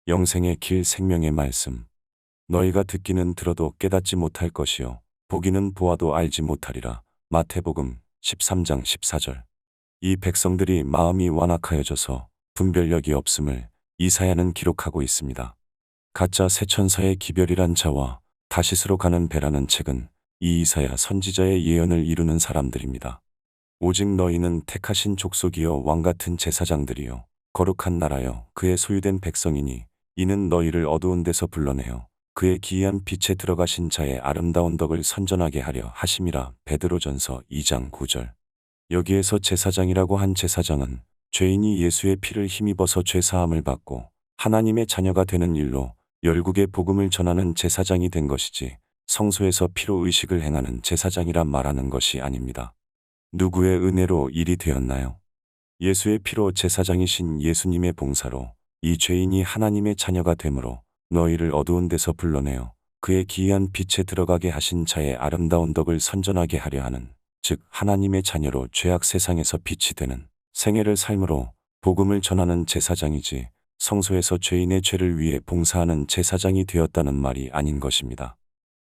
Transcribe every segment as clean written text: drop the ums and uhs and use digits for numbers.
영생의 길 생명의 말씀. 너희가 듣기는 들어도 깨닫지 못할 것이요 보기는 보아도 알지 못하리라. 마태복음 13장 14절. 이 백성들이 마음이 완악하여져서 분별력이 없음을 이사야는 기록하고 있습니다. 가짜 새 천사의 기별이란 자와 다시스로 가는 배라는 책은 이 이사야 선지자의 예언을 이루는 사람들입니다. 오직 너희는 택하신 족속이요 왕같은 제사장들이요 거룩한 나라여 그의 소유된 백성이니 이는 너희를 어두운 데서 불러내어 그의 기이한 빛에 들어가신 자의 아름다운 덕을 선전하게 하려 하심이라. 베드로전서 2장 9절. 여기에서 제사장이라고 한 제사장은 죄인이 예수의 피를 힘입어서 죄사함을 받고 하나님의 자녀가 되는 일로 열국의 복음을 전하는 제사장이 된 것이지 성소에서 피로 의식을 행하는 제사장이라 말하는 것이 아닙니다. 누구의 은혜로 일이 되었나요? 예수의 피로 제사장이신 예수님의 봉사로 이 죄인이 하나님의 자녀가 되므로 너희를 어두운 데서 불러내어 그의 기이한 빛에 들어가게 하신 자의 아름다운 덕을 선전하게 하려 하는, 즉 하나님의 자녀로 죄악 세상에서 빛이 되는 생애를 삶으로 복음을 전하는 제사장이지 성소에서 죄인의 죄를 위해 봉사하는 제사장이 되었다는 말이 아닌 것입니다.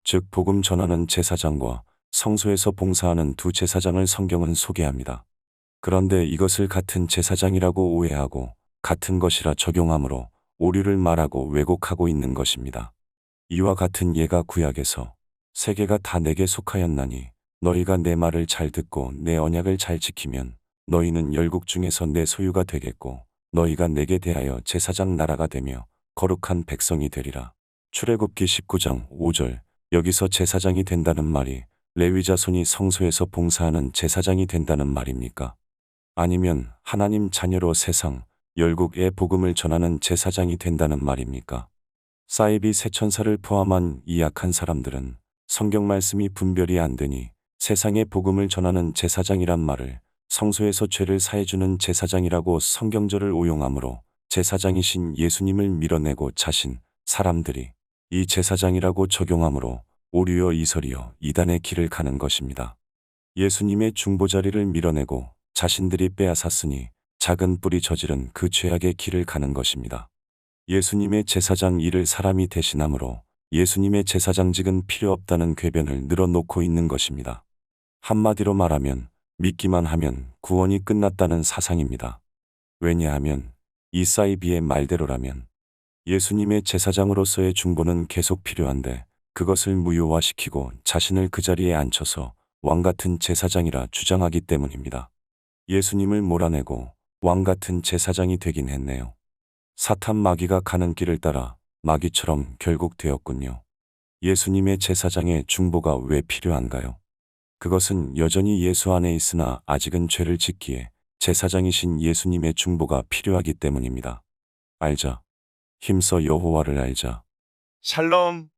즉 복음 전하는 제사장과 성소에서 봉사하는 두 제사장을 성경은 소개합니다. 그런데 이것을 같은 제사장이라고 오해하고 같은 것이라 적용하므로 오류를 말하고 왜곡하고 있는 것입니다. 이와 같은 예가 구약에서 세계가 다 내게 속하였나니 너희가 내 말을 잘 듣고 내 언약을 잘 지키면 너희는 열국 중에서 내 소유가 되겠고 너희가 내게 대하여 제사장 나라가 되며 거룩한 백성이 되리라. 출애굽기 19장 5절. 여기서 제사장이 된다는 말이 레위 자손이 성소에서 봉사하는 제사장이 된다는 말입니까? 아니면 하나님 자녀로 세상 열국의 복음을 전하는 제사장이 된다는 말입니까? 사이비 새 천사를 포함한 이 약한 사람들은 성경 말씀이 분별이 안 되니 세상의 복음을 전하는 제사장이란 말을 성소에서 죄를 사해주는 제사장이라고 성경절을 오용하므로 제사장이신 예수님을 밀어내고 자신 사람들이 이 제사장이라고 적용하므로 오류여 이설이여 이단의 길을 가는 것입니다. 예수님의 중보자리를 밀어내고 자신들이 빼앗았으니 작은 뿌리 저지른 그 죄악의 길을 가는 것입니다. 예수님의 제사장 일을 사람이 대신함으로 예수님의 제사장직은 필요 없다는 궤변을 늘어놓고 있는 것입니다. 한마디로 말하면 믿기만 하면 구원이 끝났다는 사상입니다. 왜냐하면 이 사이비의 말대로라면 예수님의 제사장으로서의 중보는 계속 필요한데 그것을 무효화시키고 자신을 그 자리에 앉혀서 왕같은 제사장이라 주장하기 때문입니다. 예수님을 몰아내고 왕같은 제사장이 되긴 했네요. 사탄 마귀가 가는 길을 따라 마귀처럼 결국 되었군요. 예수님의 제사장의 중보가 왜 필요한가요? 그것은 여전히 예수 안에 있으나 아직은 죄를 짓기에 제사장이신 예수님의 중보가 필요하기 때문입니다. 알자. 힘써 여호와를 알자. 샬롬.